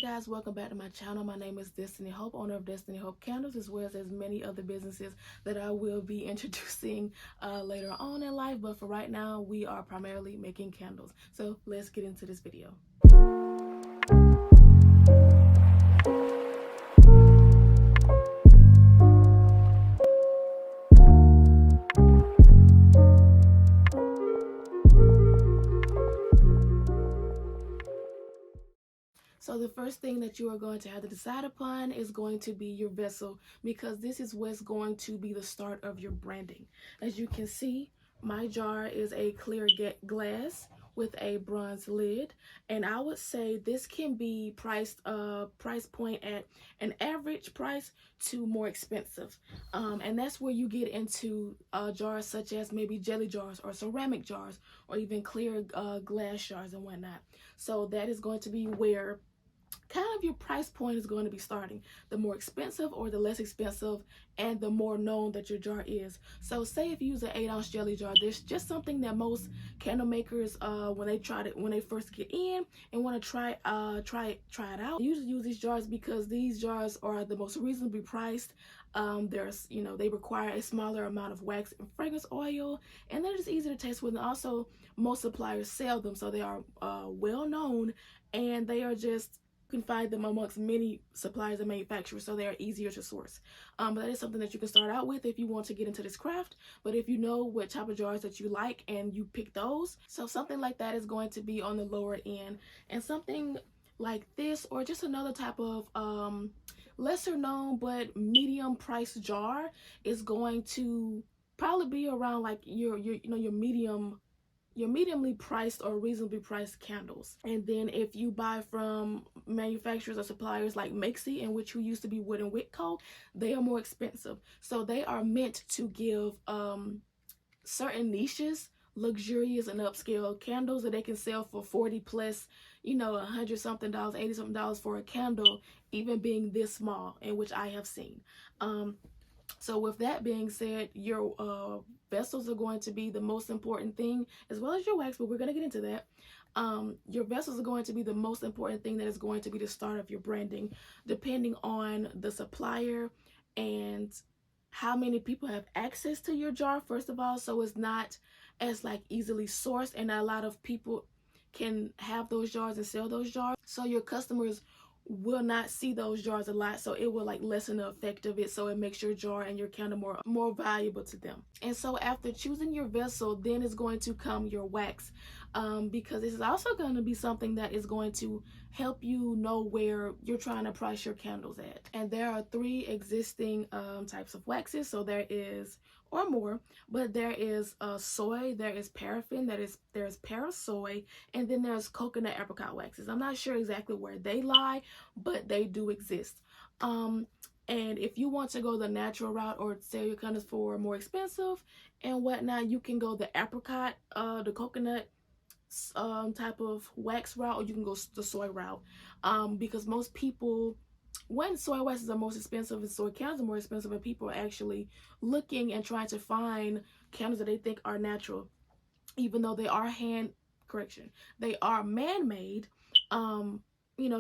Guys, welcome back to my channel. My name is Destiny Hope, owner of Destiny Hope Candles, as well as many other businesses that I will be introducing later on in life. But for right now, we are primarily making candles. So let's get into this video. So the first thing that you are going to have to decide upon is going to be your vessel, because this is what's going to be the start of your branding. As you can see, my jar is a clear glass with a bronze lid, and I would say this can be priced price point at an average price to more expensive, and that's where you get into jars such as maybe jelly jars or ceramic jars or even clear glass jars and whatnot. So that is going to be where kind of your price point is going to be starting. The more expensive or the less expensive, and the more known that your jar is. So say if you use an 8-ounce jelly jar, there's just something that most candle makers when they first get in and want to try it out, they usually use these jars because these jars are the most reasonably priced. They require a smaller amount of wax and fragrance oil, and they're just easy to taste with. And also most suppliers sell them, so they are well known, and they are just, you can find them amongst many suppliers and manufacturers, so they are easier to source. But that is something that you can start out with if you want to get into this craft. But if you know what type of jars that you like and you pick those, so something like that is going to be on the lower end, and something like this or just another type of lesser known but medium price jar is going to probably be around like your mediumly priced or reasonably priced candles. And then if you buy from manufacturers or suppliers like Mixie, in which who used to be Wood and Wick Co., they are more expensive. So they are meant to give certain niches luxurious and upscale candles that they can sell for 40 plus, $100 something, $80 something for a candle, even being this small, in which I have seen. So with that being said, your vessels are going to be the most important thing, as well as your wax, but we're going to get into that. Your vessels are going to be the most important thing that is going to be the start of your branding, depending on the supplier and how many people have access to your jar, first of all, so it's not as like easily sourced, and a lot of people can have those jars and sell those jars, so your customers will not see those jars a lot, so it will like lessen the effect of it, so it makes your jar and your candle more valuable to them. And so after choosing your vessel, then is going to come your wax, because this is also going to be something that is going to help you know where you're trying to price your candles at. And there are 3 existing types of waxes, so there is, or more, but there is soy, there is paraffin, there's parasoy, and then there's coconut apricot waxes. I'm not sure exactly where they lie, but they do exist. And if you want to go the natural route or sell your candles for more expensive and whatnot, you can go the apricot, the coconut type of wax route, or you can go the soy route, because most people, when soy waxes are most expensive and soy candles are more expensive, and people are actually looking and trying to find candles that they think are natural, even though they are they are man-made,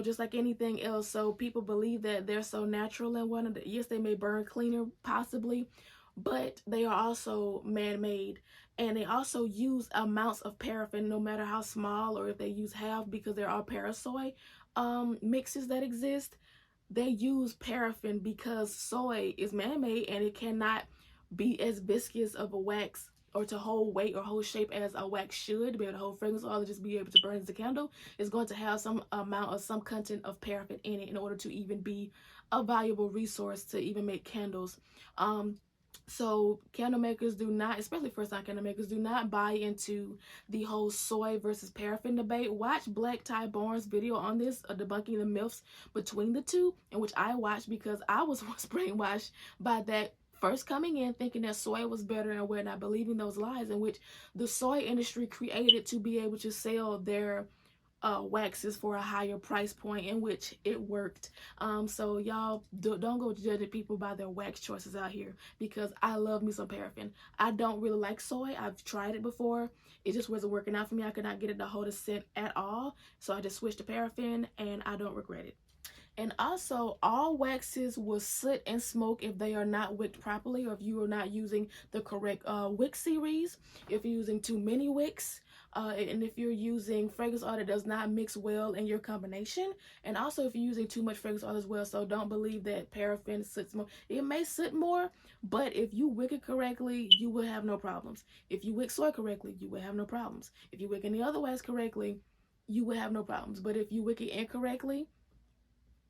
just like anything else. So people believe that they're so natural and whatnot. Yes, they may burn cleaner possibly, but they are also man-made, and they also use amounts of paraffin, no matter how small, or if they use half, because there are parasoy mixes that exist. They use paraffin because soy is man-made, and it cannot be as viscous of a wax or to hold weight or hold shape as a wax should, to be able to hold fragrance oil and just be able to burn as a candle. It's going to have some amount of some content of paraffin in it in order to even be a valuable resource to even make candles. So candle makers do not, especially first-time candle makers, do not buy into the whole soy versus paraffin debate. Watch Black Ty Barnes' video on this, debunking the myths between the two, in which I watched, because I was once brainwashed by that, first coming in thinking that soy was better and whatnot, believing those lies, in which the soy industry created to be able to sell their waxes for a higher price point, in which it worked. So y'all don't go judging people by their wax choices out here, because I love me some paraffin. I don't really like soy. I've tried it before. It just wasn't working out for me. I could not get it to hold a scent at all, so I just switched to paraffin, and I don't regret it. And also, all waxes will soot and smoke if they are not wicked properly, or if you are not using the correct wick series, if you're using too many wicks, and if you're using fragrance oil that does not mix well in your combination, and also if you're using too much fragrance oil as well. So don't believe that paraffin soots more. It may soot more, but if you wick it correctly, you will have no problems. If you wick soy correctly, you will have no problems. If you wick any other wax correctly, you will have no problems. But if you wick it incorrectly,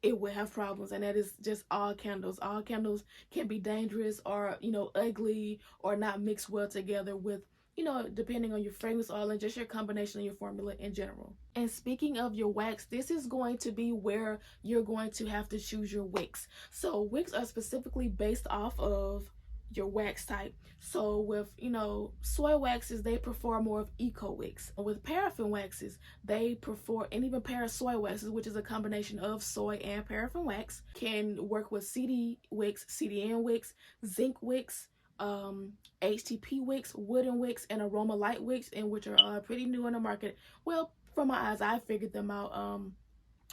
it will have problems. And that is just all candles. All candles can be dangerous, or ugly, or not mixed well together with, depending on your fragrance oil and just your combination of your formula in general. And speaking of your wax, this is going to be where you're going to have to choose your wicks. So wicks are specifically based off of your wax type. So with soy waxes, they prefer more of eco wicks. With paraffin waxes, they prefer, and even parasoy waxes, which is a combination of soy and paraffin wax, can work with CD wicks, CDN wicks, zinc wicks, HTP wicks, wooden wicks, and aroma light wicks, and which are pretty new in the market. Well, from my eyes, I figured them out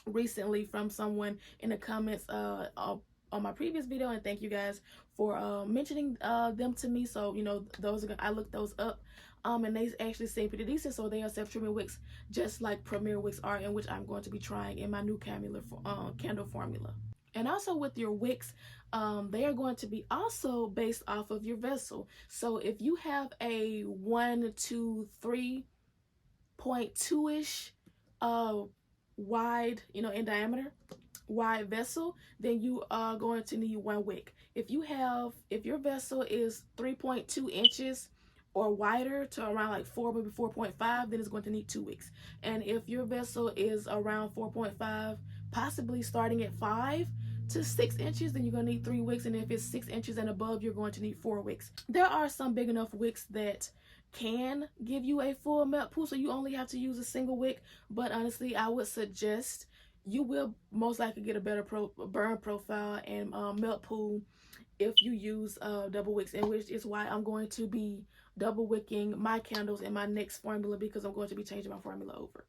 recently from someone in the comments on my previous video, and thank you guys for mentioning them to me. So those are, I looked those up, and they actually seem pretty decent. So they are self-treatment wicks, just like Premier wicks are, in which I'm going to be trying in my new candle formula. And also with your wicks, they are going to be also based off of your vessel. So if you have a 1 to 3.2-ish wide, in diameter, wide vessel, then you are going to need 1 wick. If your vessel is 3.2 inches or wider to around like 4, maybe 4.5, then it's going to need 2 wicks. And if your vessel is around 4.5, possibly starting at 5 to 6 inches, then you're going to need 3 wicks. And if it's 6 inches and above, you're going to need 4 wicks. There are some big enough wicks that can give you a full melt pool, so you only have to use a single wick. But honestly, I would suggest, you will most likely get a better burn profile and melt pool if you use double wicks, and which is why I'm going to be double wicking my candles in my next formula, because I'm going to be changing my formula over.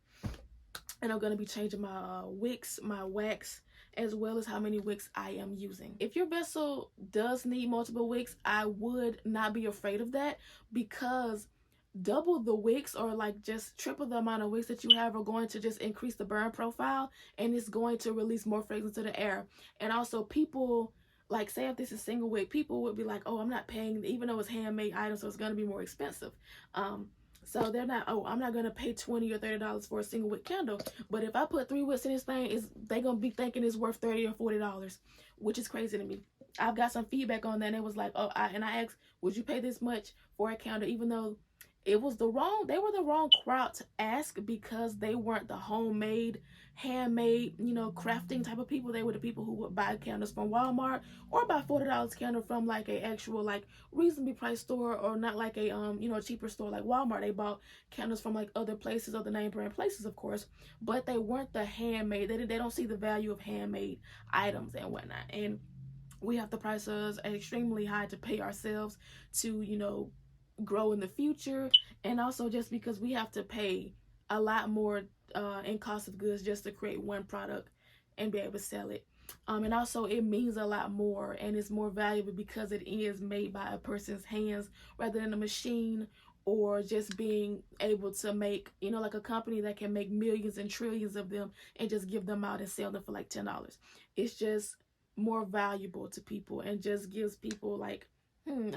And I'm going to be changing my wicks, my wax, as well as how many wicks I am using. If your vessel does need multiple wicks, I would not be afraid of that, because double the wicks, or like just triple the amount of wicks that you have, are going to just increase the burn profile, and it's going to release more fragrance to the air. And also, people, like, say if this is single wick, people would be like, oh, I'm not paying, even though it's handmade items, so it's going to be more expensive. So they're not, oh, I'm not going to pay $20 or $30 for a single wick candle. But if I put 3 wicks in this thing, they're going to be thinking it's worth $30 or $40, which is crazy to me. I've got some feedback on that, and it was like, oh, I asked, would you pay this much for a candle? Even though they were the wrong crowd to ask, because they weren't the homemade, handmade, crafting type of people. They were the people who would buy candles from Walmart, or buy $40 candle from like a actual, like, reasonably priced store, or not like a cheaper store like Walmart. They bought candles from like other places, other name brand places, of course, but they weren't the handmade. They don't see the value of handmade items and whatnot. And we have to price us extremely high to pay ourselves to grow in the future, and also just because we have to pay a lot more in cost of goods just to create one product and be able to sell it. And also, it means a lot more, and it's more valuable because it is made by a person's hands rather than a machine, or just being able to make, like a company that can make millions and trillions of them and just give them out and sell them for like $10. It's just more valuable to people, and just gives people like,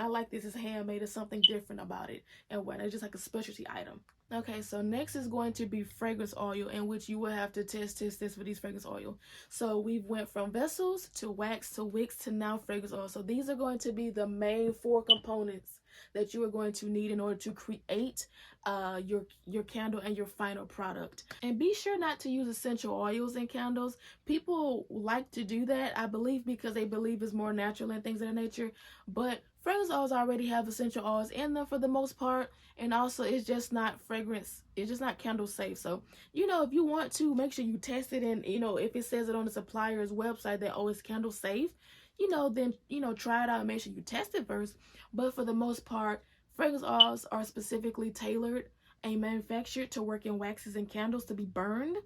I like this, it's handmade, there's something different about it, and what, it's just like a specialty item. Okay, so next is going to be fragrance oil, in which you will have to test for these fragrance oil. So we've went from vessels to wax to wicks to now fragrance oil. So these are going to be the main 4 components that you are going to need in order to create your candle and your final product. And be sure not to use essential oils in candles. People like to do that, I believe, because they believe it's more natural and things of that nature. But fragrance oils already have essential oils in them for the most part, and also it's just not fragrance, it's just not candle safe. So if you want to, make sure you test it, and if it says it on the supplier's website that, oh, it's candle safe, then try it out and make sure you test it first. But for the most part, fragrance oils are specifically tailored and manufactured to work in waxes and candles to be burned,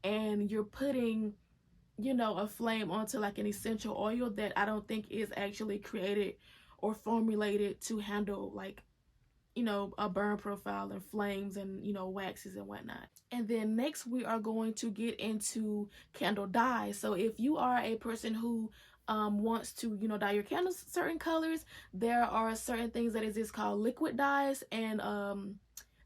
and you're putting you know, a flame onto like an essential oil that I don't think is actually created or formulated to handle like, you know, a burn profile and flames and, you know, waxes and whatnot. And then next we are going to get into candle dyes. So if you are a person who wants to, you know, dye your candles certain colors, there are certain things that is called liquid dyes and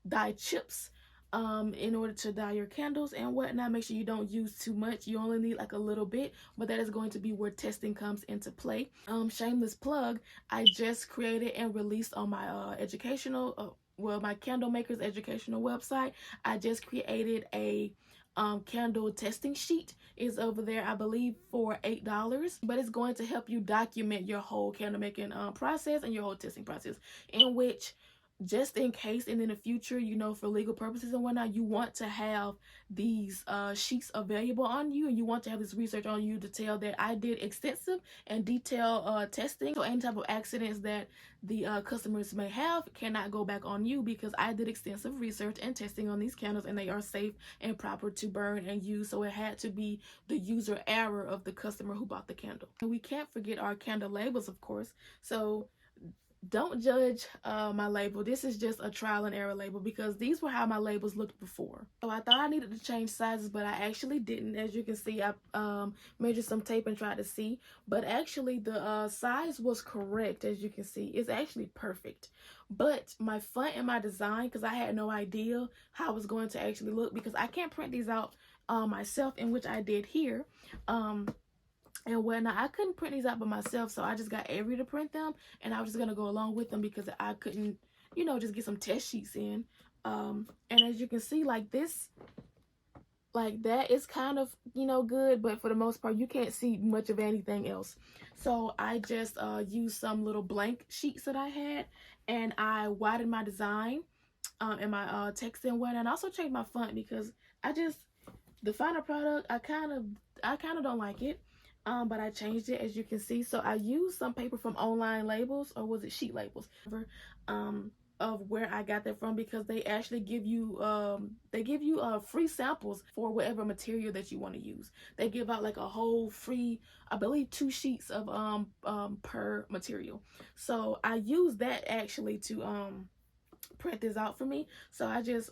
dye chips in order to dye your candles and whatnot. Make sure you don't use too much. You only need like a little bit, but that is going to be where testing comes into play. Shameless plug, I just created and released on my educational well, my candle makers educational website. I just created a candle testing sheet. Is over there, I believe, for $8, but it's going to help you document your whole candle making process and your whole testing process, in which, just in case and in the future, you know, for legal purposes and whatnot, you want to have these sheets available on you, and you want to have this research on you to tell that I did extensive and detailed testing, so any type of accidents that the customers may have cannot go back on you, because I did extensive research and testing on these candles and they are safe and proper to burn and use. So it had to be the user error of the customer who bought the candle. And we can't forget our candle labels, of course. So don't judge my label. This is just a trial and error label, because these were how my labels looked before. So I thought I needed to change sizes, but I actually didn't. As you can see, I measured some tape and tried to see, but actually the size was correct. As you can see, it's actually perfect. But my font and my design, because I had no idea how it was going to actually look, because I can't print these out myself, in which I did here. And whatnot, I couldn't print these out by myself, so I just got Avery to print them, and I was just gonna go along with them because I couldn't, you know, just get some test sheets in. And as you can see, like this, like that is kind of, you know, good, but for the most part, you can't see much of anything else. So I just used some little blank sheets that I had, and I widened my design and my text and whatnot. And I also changed my font because the final product, I kind of don't like it. But I changed it, as you can see. So I used some paper from Online Labels, or was it Sheet Labels, of where I got that from, because they actually give you free samples for whatever material that you want to use. They give out like a whole free, I believe, 2 sheets of per material. So I used that actually to print this out for me. So I just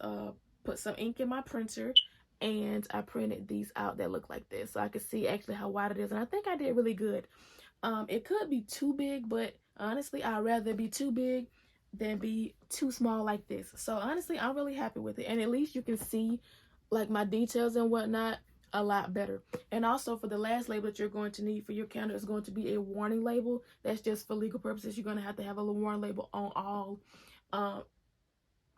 put some ink in my printer, and I printed these out that look like this, so I could see actually how wide it is. And I think I did really good. It could be too big, but honestly, I'd rather be too big than be too small like this. So honestly, I'm really happy with it, and at least you can see like my details and whatnot a lot better. And also, for the last label that you're going to need for your candle is going to be a warning label. That's just for legal purposes. You're going to have a little warning label on all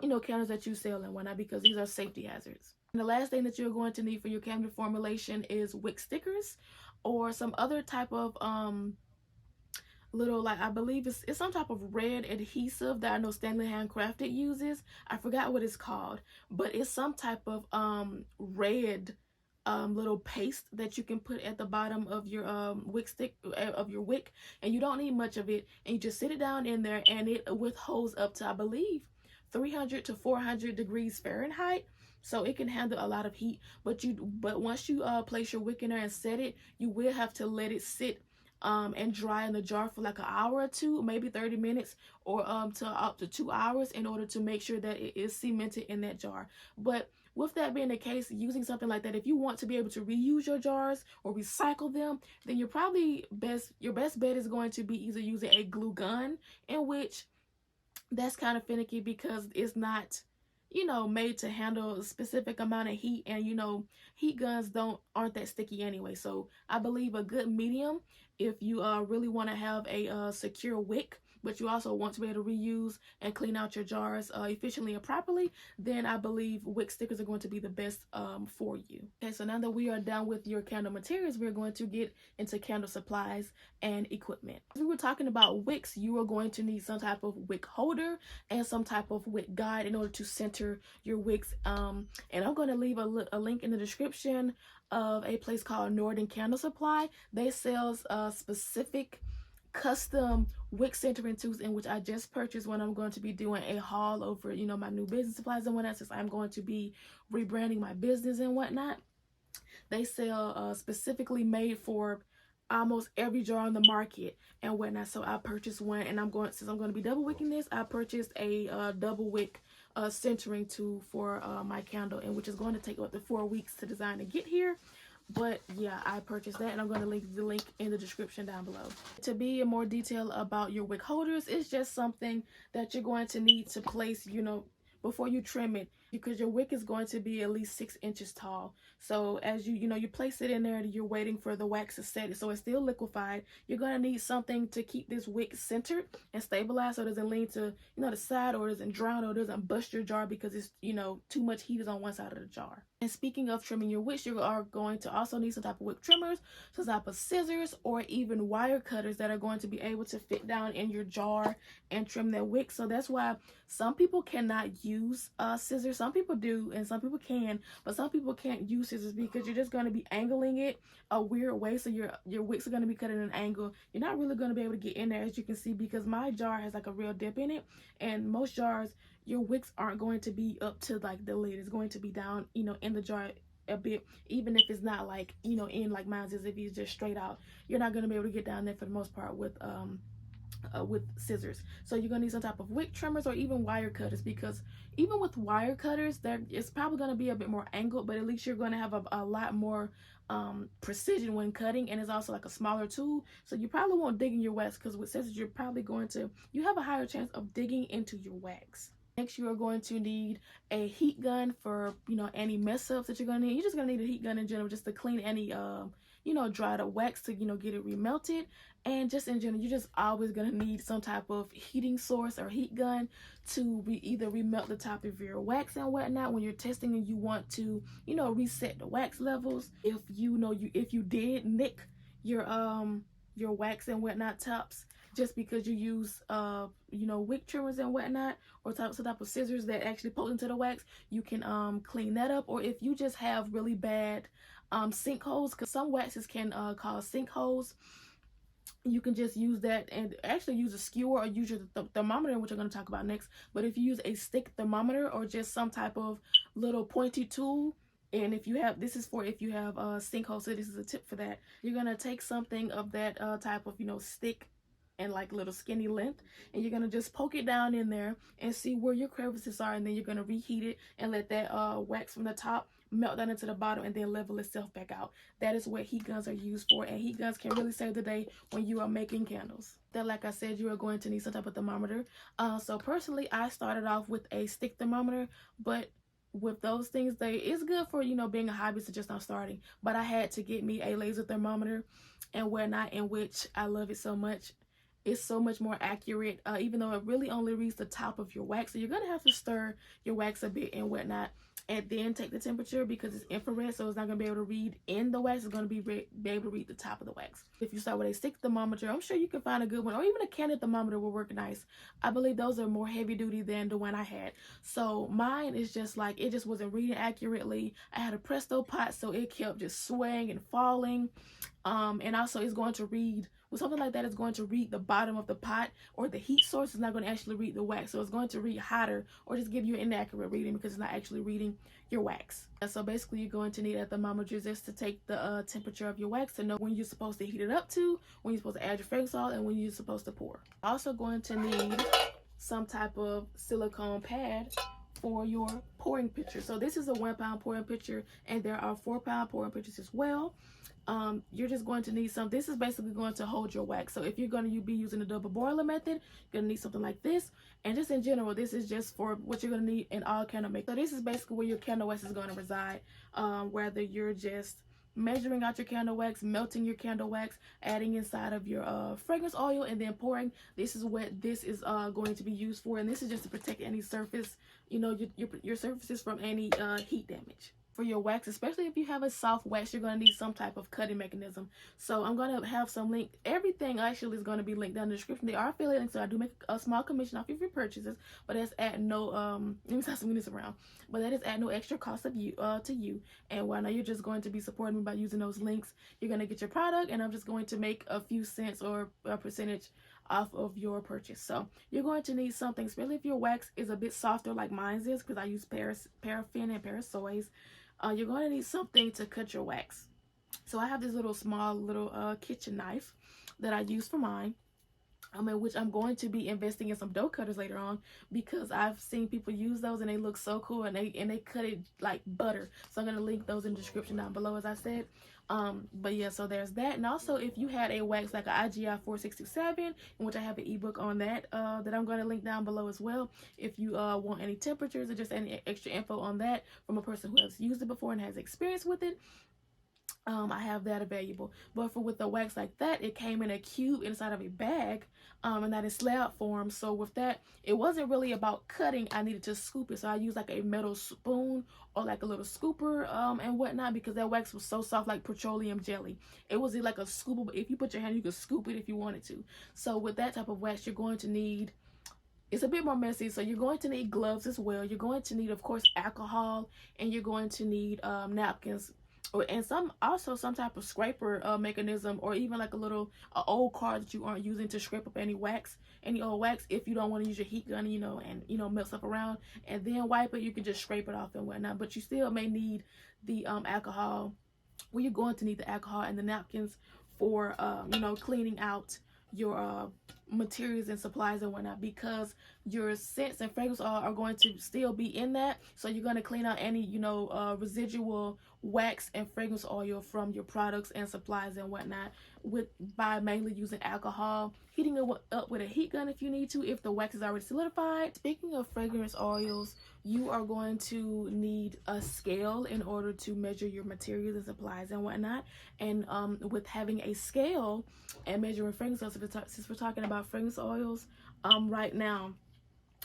you know, candles that you sell and whatnot, because these are safety hazards. And the last thing that you're going to need for your candle formulation is wick stickers, or some other type of little, like, I believe it's some type of red adhesive that I know Stanley Handcrafted uses. I forgot what it's called, but it's some type of red little paste that you can put at the bottom of your wick, and you don't need much of it, and you just sit it down in there, and it withholds up to, I believe, 300 to 400 degrees Fahrenheit, so it can handle a lot of heat. But once you place your wick in there and set it, you will have to let it sit and dry in the jar for like an hour or two, maybe 30 minutes, or to up to 2 hours, in order to make sure that it is cemented in that jar. But with that being the case, using something like that, if you want to be able to reuse your jars or recycle them, then your best bet is going to be either using a glue gun, in which that's kind of finicky because it's not, you know, made to handle a specific amount of heat, and you know, heat guns aren't that sticky anyway. So I believe a good medium, if you really want to have a secure wick, but you also want to be able to reuse and clean out your jars efficiently and properly, then I believe wick stickers are going to be the best for you. Okay, so now that we are done with your candle materials, we're going to get into candle supplies and equipment. As we were talking about wicks, you are going to need some type of wick holder and some type of wick guide in order to center your wicks. And I'm going to leave a link in the description of a place called Northern Candle Supply. They sell specific custom wick centering tools, in which I just purchased when I'm going to be doing a haul over, you know, my new business supplies and whatnot, since I'm going to be rebranding my business and whatnot. They sell specifically made for almost every jar on the market and whatnot. So I purchased one, and since I'm going to be double wicking this, I purchased a double wick centering tool for my candle, and which is going to take up to 4 weeks to design and get here. But yeah, I purchased that, and I'm going to link the link in the description down below. To be in more detail about your wick holders, it's just something that you're going to need to place, you know, before you trim it, because your wick is going to be at least 6 inches tall. So as you place it in there, you're waiting for the wax to set it, so it's still liquefied. You're going to need something to keep this wick centered and stabilized, so it doesn't lean to, you know, the side, or doesn't drown, or doesn't bust your jar because it's, you know, too much heat is on one side of the jar. And speaking of trimming your wicks, you are going to also need some type of wick trimmers, some type of scissors, or even wire cutters that are going to be able to fit down in your jar and trim that wick. So that's why some people cannot use scissors. Some people do, and some people can, but some people can't use scissors because you're just going to be angling it a weird way. So your wicks are going to be cut at an angle. You're not really going to be able to get in there, as you can see, because my jar has like a real dip in it, and most jars, your wicks aren't going to be up to like the lid. It's going to be down, you know, in the jar a bit, even if it's not like, you know, in like mine is. If it's just straight out, you're not going to be able to get down there for the most part with scissors. So you're gonna need some type of wick trimmers or even wire cutters, because even with wire cutters, it's probably going to be a bit more angled, but at least you're going to have a lot more precision when cutting, and it's also like a smaller tool, so you probably won't dig in your wax, because with scissors you have a higher chance of digging into your wax. Next, you are going to need a heat gun for, you know, any mess ups that you're going to need. You're just going to need a heat gun in general, just to clean any you know, dried up wax, to, you know, get it remelted. And just in general, you're just always going to need some type of heating source or heat gun to either remelt the top of your wax and whatnot when you're testing and you want to, you know, reset the wax levels. If you did nick your wax and whatnot tops, just because you use you know, wick trimmers and whatnot, or some type of scissors that actually poke into the wax, you can clean that up. Or if you just have really bad sinkholes, because some waxes can cause sinkholes, you can just use that and actually use a skewer, or use your thermometer, which I'm going to talk about next. But if you use a stick thermometer or just some type of little pointy tool, and if you have, this is for if you have a sinkhole, so this is a tip for that, you're going to take something of that type of, you know, stick and like little skinny length, and you're going to just poke it down in there and see where your crevices are, and then you're going to reheat it and let that wax from the top melt down into the bottom and then level itself back out. That is what heat guns are used for, and heat guns can really save the day when you are making candles. Then, like I said, you are going to need some type of thermometer. So personally, I started off with a stick thermometer, but with those things, it's good for, you know, being a hobbyist to just not starting. But I had to get me a laser thermometer and whatnot, in which I love it so much. It's so much more accurate, even though it really only reads the top of your wax. So you're going to have to stir your wax a bit and whatnot, and then take the temperature, because it's infrared, so it's not going to be able to read in the wax. It's going to be able to read the top of the wax. If you start with a stick thermometer, I'm sure you can find a good one, or even a candle thermometer will work nice. I believe those are more heavy duty than the one I had. So mine is just like, it just wasn't reading accurately. I had a Presto pot, so it kept just swaying and falling. And also it's going to read, with something like that, it's going to read the bottom of the pot, or the heat source is not going to actually read the wax. So it's going to read hotter, or just give you an inaccurate reading, because it's not actually reading your wax. And so basically you're going to need a thermometer just to take the temperature of your wax, to know when you're supposed to heat it up to, when you're supposed to add your fragrance oil, and when you're supposed to pour. Also going to need some type of silicone pad for your pouring pitcher. So this is a 1 pound pouring pitcher, and there are 4 pound pouring pitchers as well. You're just going to need some. This is basically going to hold your wax. So if you're going to be using the double boiler method, you're going to need something like this. And just in general, this is just for what you're going to need in all candle makeup. So this is basically where your candle wax is going to reside, whether you're just measuring out your candle wax, melting your candle wax, adding inside of your fragrance oil, and then pouring. This is what this is going to be used for, and this is just to protect any surface, you know, your surfaces from any heat damage. For your wax, especially if you have a soft wax, you're going to need some type of cutting mechanism. So I'm going to have some link. Everything actually is going to be linked down in the description. They are affiliate links, so I do make a small commission off of your purchases, but that's at no let me stop moving this around, but that is at no extra cost of you to you. And while now you're just going to be supporting me by using those links, you're going to get your product, and I'm just going to make a few cents or a percentage off of your purchase. So you're going to need something, especially if your wax is a bit softer like mine is, because I use paraffin and parasoys. you're going to need something to cut your wax. So I have this small little kitchen knife that I use for mine. In which I'm going to be investing in some dough cutters later on, because I've seen people use those and they look so cool, and they cut it like butter. So I'm gonna link those in the description down below, as I said. But yeah, so there's that. And also, if you had a wax like an IGI 4667, in which I have an ebook on that that I'm going to link down below as well, if you want any temperatures or just any extra info on that from a person who has used it before and has experience with it, I have that available. But with the wax like that, it came in a cube inside of a bag, and that is slab form. So with that, it wasn't really about cutting. I needed to scoop it, so I used like a metal spoon or like a little scooper and whatnot, because that wax was so soft, like petroleum jelly. It was like a scoopable. If you put your hand, you could scoop it if you wanted to. So with that type of wax, you're going to need, it's a bit more messy, so you're going to need gloves as well. You're going to need, of course, alcohol, and you're going to need napkins, and some type of scraper mechanism, or even like a little old card that you aren't using to scrape up any old wax, if you don't want to use your heat gun, and melt stuff around and then wipe it. You can just scrape it off and whatnot, but you still may need the alcohol. Well, you're going to need the alcohol and the napkins for cleaning out your materials and supplies and whatnot, because your scents and fragrance are going to still be in that. So you're going to clean out any residual wax and fragrance oil from your products and supplies and whatnot by mainly using alcohol, heating it up with a heat gun if you need to, if the wax is already solidified. Speaking of fragrance oils, you are going to need a scale in order to measure your materials and supplies and whatnot. And with having a scale and measuring fragrance oils, since we're talking about fragrance oils right now,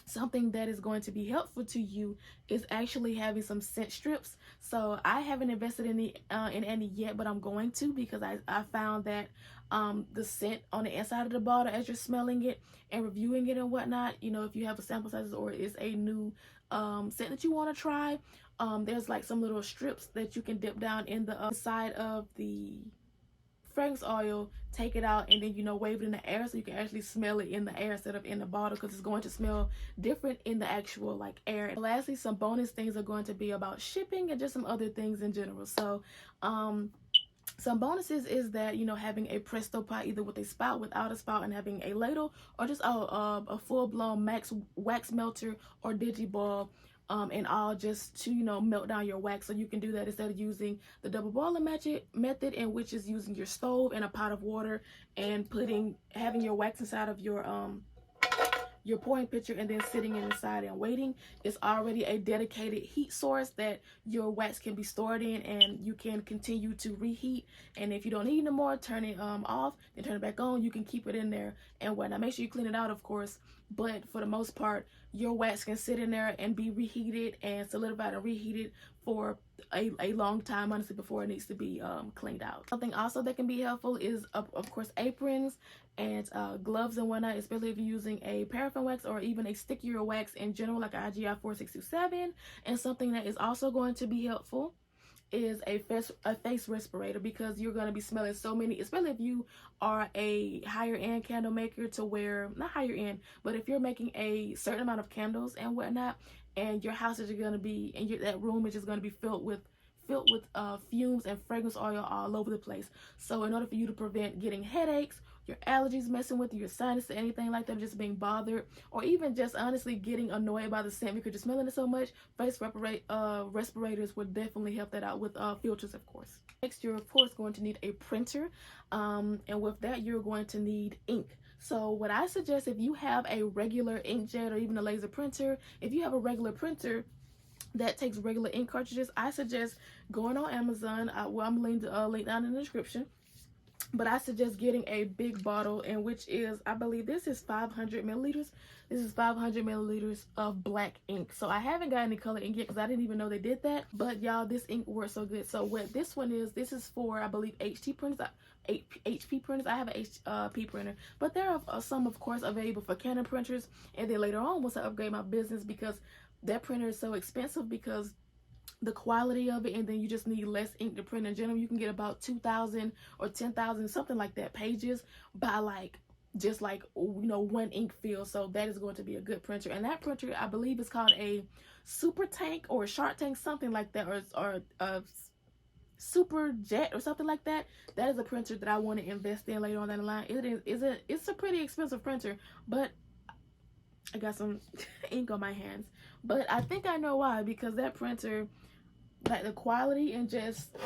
something that is going to be helpful to you is actually having some scent strips. So I haven't invested in any yet, but I'm going to, because I found that the scent on the inside of the bottle, as you're smelling it and reviewing it and whatnot, if you have a sample size or it's a new scent that you want to try, there's like some little strips that you can dip down in the side of the fragrance oil, take it out, and then wave it in the air, so you can actually smell it in the air instead of in the bottle, because it's going to smell different in the actual like air. And lastly, some bonus things are going to be about shipping and just some other things in general. So some bonuses is that having a Presto pot, either with a spout, without a spout, and having a ladle, or just a full-blown max wax melter or digiball, and all just to melt down your wax. So you can do that instead of using the double boiling method, in which is using your stove and a pot of water and having your wax inside of your pouring pitcher and then sitting inside and waiting. It's already a dedicated heat source that your wax can be stored in, and you can continue to reheat. And if you don't need it anymore, turn it off, then turn it back on. You can keep it in there and whatnot. Make sure you clean it out, of course, but for the most part, your wax can sit in there and be reheated and solidified and reheated for a long time, honestly, before it needs to be cleaned out. Something also that can be helpful is of course aprons and gloves and whatnot, especially if you're using a paraffin wax or even a stickier wax in general, like an IGI 4627. And something that is also going to be helpful is a face respirator, because you're going to be smelling so many, especially if you are a higher end candle maker, to where, not higher end, but if you're making a certain amount of candles and whatnot, and your house is going to be, and that room is just going to be filled with fumes and fragrance oil all over the place. So in order for you to prevent getting headaches, your allergies messing with your sinus, or anything like that, just being bothered, or even just honestly getting annoyed by the scent because you're smelling it so much, face respirators would definitely help that out, with filters, of course. Next, you're of course going to need a printer, and with that, you're going to need ink. So what I suggest, if you have a regular inkjet or even a laser printer, if you have a regular printer that takes regular ink cartridges, I suggest going on Amazon. Well, I'm link down in the description. But I suggest getting a big bottle, in which is, I believe this is 500 milliliters. This is 500 milliliters of black ink. So I haven't got any color ink yet, because I didn't even know they did that. But y'all, this ink works so good. So what this one is, this is for, I believe, HP printers. HP printers. I have an HP printer, but there are some, of course, available for Canon printers. And then later on, once I upgrade my business, because that printer is so expensive, because the quality of it, and then you just need less ink to print in general, you can get about 2,000 or 10,000, something like that, pages by like just like, you know, one ink fill. So that is going to be a good printer. And that printer, I believe, is called a Super Tank or a Shark Tank, something like that, or a Super Jet or something like that. That is a printer that I want to invest in later on down the line. It's a pretty expensive printer, but I got some ink on my hands. But I think I know why, because that printer, like the quality and just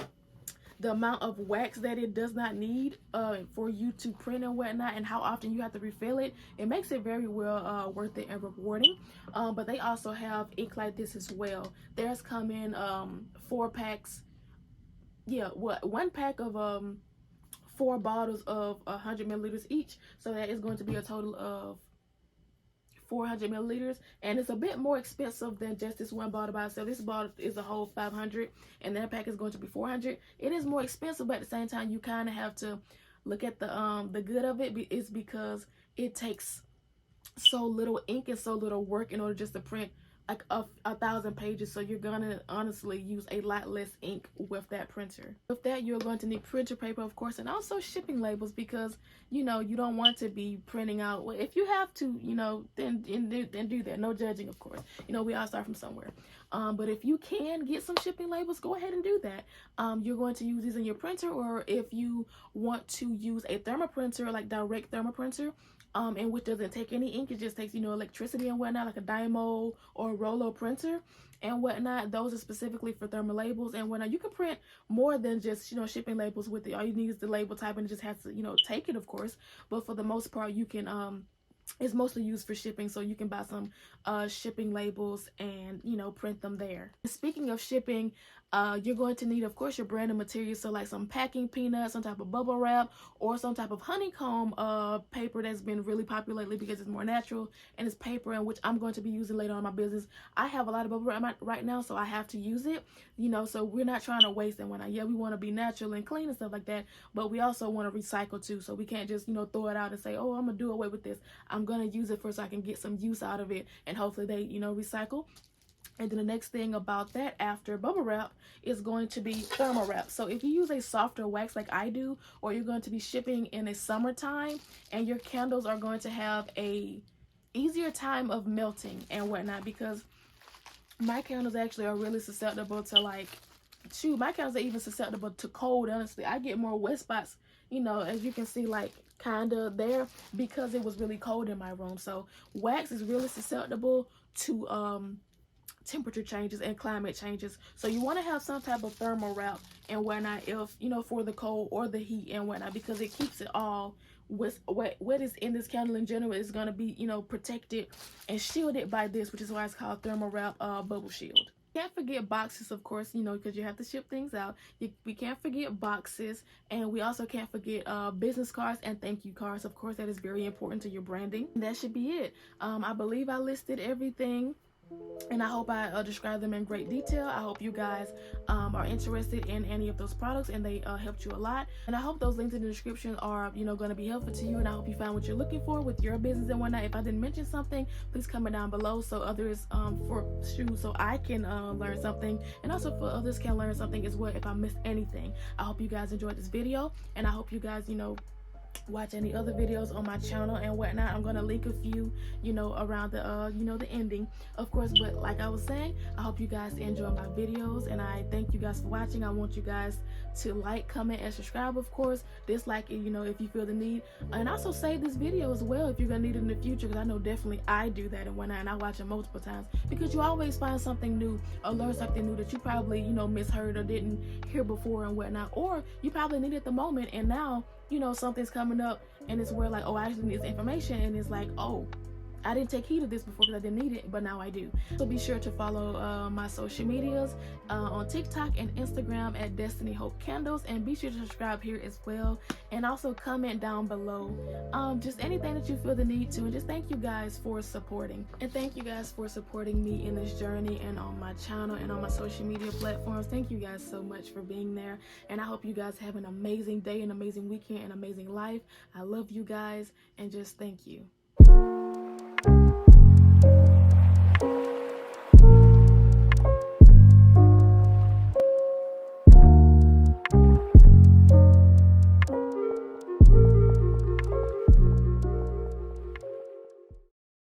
the amount of wax that it does not need for you to print and whatnot, and how often you have to refill it, it makes it very well worth it and rewarding. But they also have ink like this as well. Theirs come in 4 packs. Yeah, one pack of 4 bottles of 100 milliliters each. So that is going to be a total of 400 milliliters, and it's a bit more expensive than just this one bottle by itself. This bottle is a whole 500, and that pack is going to be 400. It is more expensive, but at the same time, you kind of have to look at the good of it. It's because it takes so little ink and so little work in order just to print like 1,000 pages. So you're gonna honestly use a lot less ink with that printer. With that, you're going to need printer paper, of course, and also shipping labels, because you know you don't want to be printing out. Well, if you have to, you know, then do that. No judging, of course. You know, we all start from somewhere. But if you can get some shipping labels, go ahead and do that. You're going to use these in your printer, or if you want to use a thermoprinter, like direct thermoprinter, and which doesn't take any ink, it just takes, you know, electricity and whatnot, like a Dymo or a Rollo printer and whatnot. Those are specifically for thermal labels and whatnot. You can print more than just, you know, shipping labels with it. All you need is the label type, and it just has to, you know, take it, of course. But for the most part, you can it's mostly used for shipping, so you can buy some shipping labels and, you know, print them there. Speaking of shipping, you're going to need, of course, your branding materials, so like some packing peanuts, some type of bubble wrap, or some type of honeycomb paper that's been really popular lately because it's more natural and it's paper, and which I'm going to be using later on in my business. I have a lot of bubble wrap right now, so I have to use it, you know, so we're not trying to waste it. When yeah, we want to be natural and clean and stuff like that, but we also want to recycle too, so we can't just, you know, throw it out and say, oh, I'm gonna do away with this. I'm gonna use it first so I can get some use out of it, and hopefully they, you know, recycle. And then the next thing about that after bubble wrap is going to be thermal wrap. So if you use a softer wax like I do, or you're going to be shipping in a summertime, and your candles are going to have a easier time of melting and whatnot, because my candles actually are really susceptible to, like, my candles are even susceptible to cold, honestly. I get more wet spots, you know, as you can see, like kind of there, because it was really cold in my room. So wax is really susceptible to temperature changes and climate changes, so you want to have some type of thermal wrap and whatnot, if, you know, for the cold or the heat and whatnot, because it keeps it all what is in this candle in general is going to be, you know, protected and shielded by this, which is why it's called thermal wrap bubble shield. Can't forget boxes, of course, you know, because you have to ship things out. We can't forget boxes, and we also can't forget business cards and thank you cards. Of course, that is very important to your branding. And that should be it. I believe I listed everything, and I hope I described them in great detail. I hope you guys are interested in any of those products and they helped you a lot. And I hope those links in the description are, you know, going to be helpful to you, and I hope you found what you're looking for with your business and whatnot. If I didn't mention something, please comment down below so others so I can learn something, and also for others can learn something as well if I missed anything. I hope you guys enjoyed this video, and I hope you guys, you know, watch any other videos on my channel and whatnot. I'm gonna link a few, you know, around the you know, the ending, of course. But like I was saying, I hope you guys enjoy my videos, and I thank you guys for watching. I want you guys to like, comment, and subscribe, of course. Dislike it, you know, if you feel the need, and also save this video as well if you're gonna need it in the future, because I know definitely I do that and whatnot, and I watch it multiple times, because you always find something new or learn something new that you probably, you know, misheard or didn't hear before and whatnot, or you probably need it at the moment, and now, you know, something's coming up and it's where, like, oh, I actually need this information, and it's like, oh, I didn't take heed of this before because I didn't need it, but now I do. So be sure to follow my social medias on TikTok and Instagram at Destiny Hope Candles, and be sure to subscribe here as well, and also comment down below just anything that you feel the need to. And just thank you guys for supporting, and thank you guys for supporting me in this journey and on my channel and on my social media platforms. Thank you guys so much for being there, and I hope you guys have an amazing day, an amazing weekend, an amazing life. I love you guys, and just thank you.